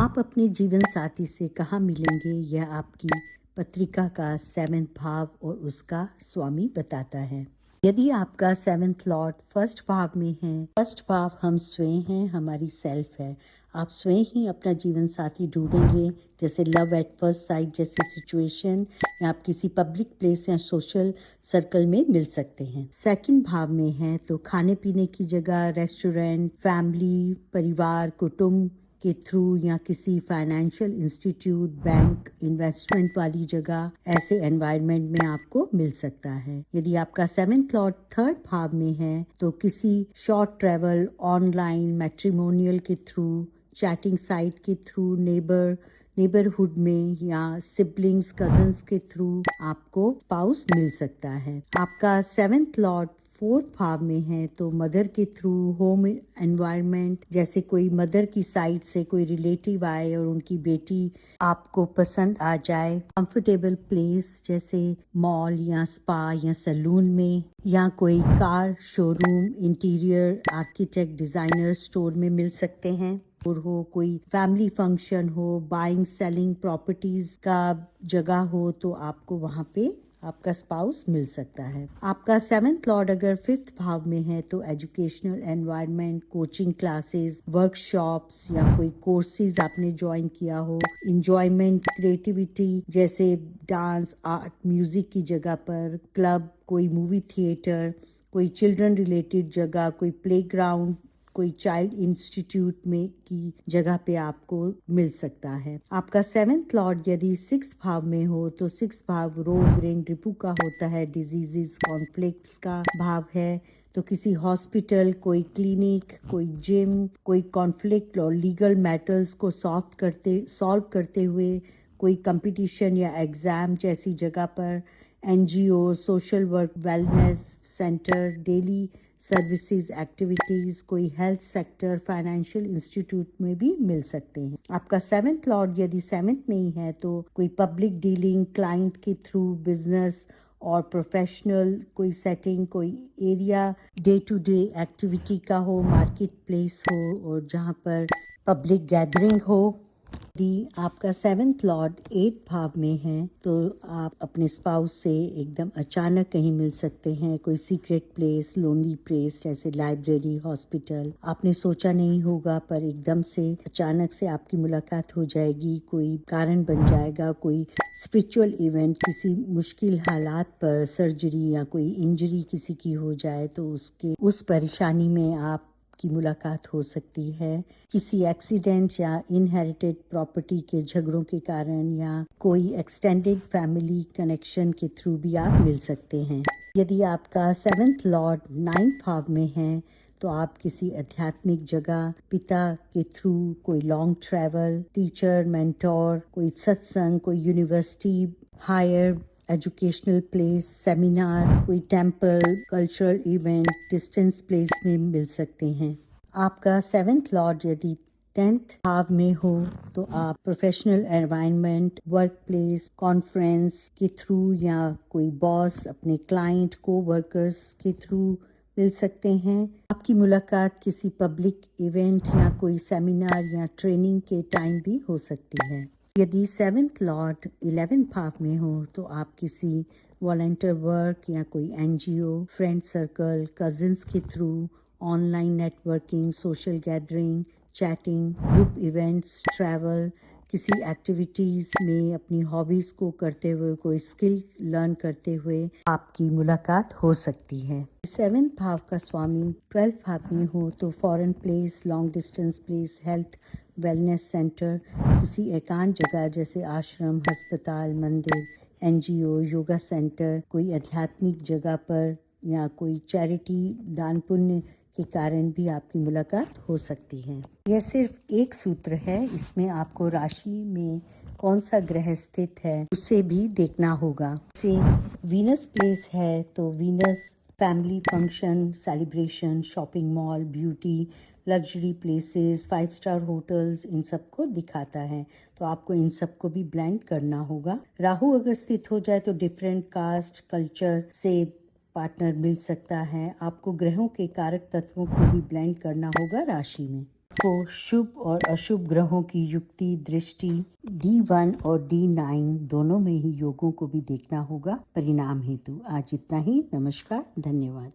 आप अपने जीवन साथी से कहाँ मिलेंगे, यह आपकी पत्रिका का 7वां भाव और उसका स्वामी बताता है। यदि आपका 7वां लॉर्ड फर्स्ट भाव में है, फर्स्ट भाव हम स्वयं हैं, हमारी सेल्फ है। आप स्वयं ही अपना जीवन साथी ढूंढेंगे, जैसे लव एट फर्स्ट साइट जैसी सिचुएशन, या आप किसी पब्लिक प्लेस या सोशल सर्कल में मिल सकते हैं। सेकंड भाव में है तो खाने पीने की जगह, रेस्टोरेंट, फैमिली, परिवार, कुटुंब के थ्रू, या किसी फाइनेंशियल इंस्टीट्यूट, बैंक, इन्वेस्टमेंट वाली जगह, ऐसे एनवायरनमेंट में आपको मिल सकता है। यदि आपका 7वां लॉर्ड थर्ड भाव में है तो किसी शॉर्ट ट्रैवल, ऑनलाइन, मैट्रिमोनियल के थ्रू, चैटिंग साइट के थ्रू, नेबरहुड में, या सिबलिंग्स, कजन्स के थ्रू आपको स्पाउस मिल सकता है। आपका 7वां लॉर्ड फोर्थ भाव में है तो मदर के थ्रू, होम एनवायरनमेंट, जैसे कोई मदर की साइड से कोई रिलेटिव आए और उनकी बेटी आपको पसंद आ जाए, कंफर्टेबल प्लेस जैसे मॉल या स्पा या सैलून में, या कोई car showroom, interior architect, designer store में मिल सकते हैं। और हो कोई फैमिली फंक्शन हो, बाइंग सेलिंग प्रॉपर्टीज का जगह हो, तो आपको वहाँ पे आपका स्पाउस मिल सकता है। आपका 7वां लॉर्ड अगर 5th भाव में है तो educational environment, coaching classes, workshops, या कोई कोर्सेज आपने ज्वाइन किया हो, इंजॉयमेंट, क्रिएटिविटी जैसे डांस, आर्ट, म्यूजिक की जगह पर, क्लब, कोई मूवी थिएटर, कोई चिल्ड्रन रिलेटेड जगह, कोई प्लेग्राउंड, कोई चाइल्ड इंस्टीट्यूट में की जगह पे आपको मिल सकता है। आपका 7वां लॉर्ड यदि 6th भाव में हो तो 6th भाव रोग, रेंग, रिपू का होता है, डिजीजेस, कॉन्फ्लिक्ट्स का भाव है। तो किसी हॉस्पिटल, कोई क्लिनिक, कोई जिम, कोई कॉन्फ्लिक्ट और लीगल मैटर्स को सॉल्व करते हुए कोई कंपटीशन या एग्जाम जैसी जगह पर, NGO, social work, wellness centre, daily services activities, कोई हेल्थ सेक्टर, फाइनेंशियल इंस्टीट्यूट में भी मिल सकते हैं। आपका 7वां लॉर्ड यदि 7th में ही है तो कोई पब्लिक डीलिंग, क्लाइंट के थ्रू, बिजनेस और प्रोफेशनल कोई सेटिंग, कोई area day to day activity का हो, मार्केट प्लेस हो, और जहाँ पर पब्लिक गैदरिंग हो। यदि आपका 7वां लॉर्ड 8th भाव में है तो आप अपने स्पाउस से एकदम अचानक कहीं मिल सकते हैं, कोई सीक्रेट प्लेस, लोनली प्लेस जैसे लाइब्रेरी, हॉस्पिटल। आपने सोचा नहीं होगा पर एकदम से अचानक से आपकी मुलाकात हो जाएगी, कोई कारण बन जाएगा, कोई स्पिरिचुअल इवेंट, किसी मुश्किल हालात पर, सर्जरी या कोई इंजरी किसी की हो जाए तो उस परेशानी में आप की मुलाकात हो सकती है। किसी एक्सीडेंट या इनहेरिटेड प्रॉपर्टी के झगड़ों के कारण, या कोई एक्सटेंडेड फैमिली कनेक्शन के थ्रू भी आप मिल सकते हैं। यदि आपका 7वां लॉर्ड 9th भाव में है तो आप किसी आध्यात्मिक जगह, पिता के थ्रू कोई लॉन्ग ट्रैवल, टीचर, मेंटोर, कोई सत्संग, कोई university, higher educational place, seminar, कोई temple, cultural event, distance place में मिल सकते हैं। आपका 7वां लॉर्ड यदि 10th भाव में हो तो आप professional environment, work place, conference के थ्रू, या कोई बॉस अपने क्लाइंट, को वर्कर्स के थ्रू मिल सकते हैं। आपकी मुलाकात किसी पब्लिक इवेंट या कोई सेमिनार या ट्रेनिंग के टाइम भी हो सकती है। यदि 7वां लॉर्ड 11th भाव में हो तो आप किसी वॉलंटियर वर्क या कोई एनजीओ, फ्रेंड सर्कल, कजिन्स के through, online networking, social gathering, chatting, group events, travel, किसी एक्टिविटीज़ में अपनी हॉबीज़ को करते हुए, कोई स्किल लर्न करते हुए आपकी मुलाकात हो सकती है। 7वां भाव का स्वामी 12th भाव में हो तो foreign place, long distance place, health wellness centre, किसी एकांत जगह जैसे आश्रम, अस्पताल, मंदिर, एनजीओ, योगा सेंटर, कोई आध्यात्मिक जगह पर, या कोई चैरिटी, दान पुण्य के कारण भी आपकी मुलाकात हो सकती है। यह सिर्फ एक सूत्र है, इसमें आपको राशि में कौन सा ग्रह स्थित है उसे भी देखना होगा। जैसे वीनस प्लेस है तो Venus family function, celebration, shopping mall, beauty, luxury places, 5 star hotels, इन सब को दिखाता है। तो आपको इन सब को भी ब्लेंड करना होगा। राहु अगर स्थित हो जाए तो डिफरेंट कास्ट, कल्चर से पार्टनर मिल सकता है। आपको ग्रहों के कारक तत्वों को भी ब्लेंड करना होगा राशि में। को शुभ और अशुभ ग्रहों की युक्ति दृष्टि D1 और D9 दोनों में ही योगों को भी देखना होगा परिणाम हेतु। आज इतना ही। नमस्कार, धन्यवाद।